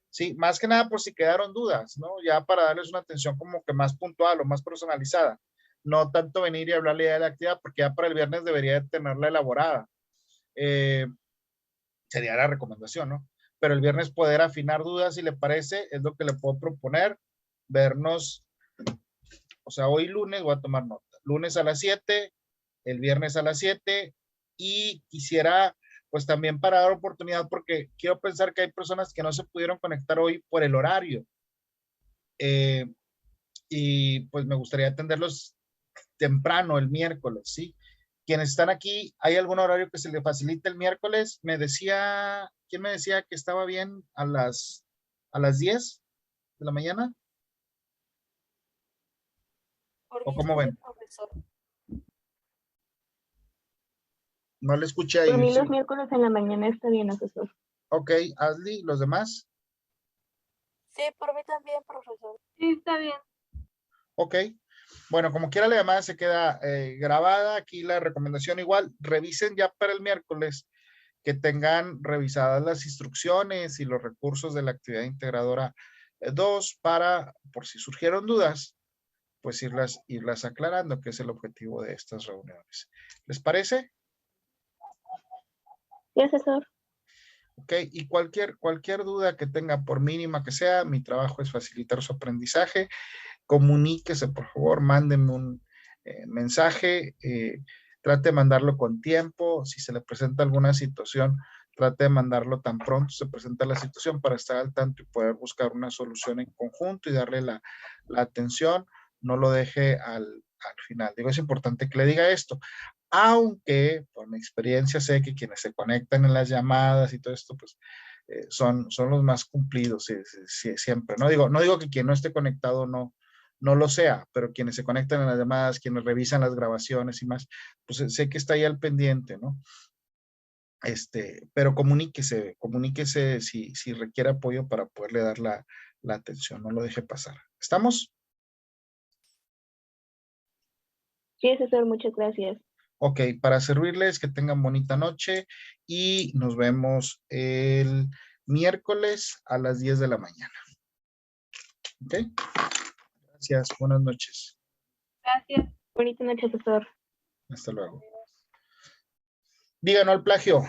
A: Sí, más que nada por si quedaron dudas, ¿no? Ya para darles una atención como que más puntual o más personalizada. No tanto venir y hablarle ya de la actividad, porque ya para el viernes debería tenerla elaborada. Eh, Sería la recomendación, ¿no? Pero el viernes poder afinar dudas, si le parece, es lo que le puedo proponer. Vernos, o sea, hoy lunes voy a tomar nota. Lunes a las 7, el viernes a las 7, y quisiera pues también para dar oportunidad, porque quiero pensar que hay personas que no se pudieron conectar hoy por el horario. Eh, y pues me gustaría atenderlos temprano el miércoles, ¿sí? Quienes están aquí, ¿hay algún horario que se le facilite el miércoles? ¿Quién me decía que estaba bien a las 10 de la mañana?
C: Por
A: ¿O
C: mí
A: cómo
C: está bien,
A: ven?
C: profesor.
A: No le escuché
B: Por
A: ahí.
B: mí
A: Sí.
B: los miércoles en la mañana está bien, asesor.
A: Ok, Ashley, ¿los demás?
C: Sí, por mí también, profesor.
D: Sí, está bien.
A: Ok. Bueno, como quiera la llamada se queda grabada. Aquí la recomendación igual, revisen ya para el miércoles que tengan revisadas las instrucciones y los recursos de la actividad integradora 2 para, por si surgieron dudas, pues irlas aclarando, que es el objetivo de estas reuniones. ¿Les parece?
B: Sí, asesor.
A: Ok, y cualquier duda que tenga, por mínima que sea, mi trabajo es facilitar su aprendizaje. Comuníquese, por favor, mándenme un mensaje, trate de mandarlo con tiempo. Si se le presenta alguna situación, trate de mandarlo tan pronto se presenta la situación para estar al tanto y poder buscar una solución en conjunto y darle la atención. No lo deje al final. Digo, es importante que le diga esto, aunque por mi experiencia sé que quienes se conectan en las llamadas y todo esto, pues son los más cumplidos siempre. No digo que quien no esté conectado no lo sea, pero quienes se conectan en las llamadas, quienes revisan las grabaciones y más, pues sé que está ahí al pendiente, ¿no? Pero comuníquese si requiere apoyo para poderle dar la atención, no lo deje pasar. ¿Estamos?
B: Sí, asesor, muchas gracias.
A: Ok, para servirles, que tengan bonita noche y nos vemos el miércoles a las 10 de la mañana. Ok, gracias, buenas noches.
D: Gracias.
B: Bonita noche, asesor.
A: Hasta luego. Díganos al plagio.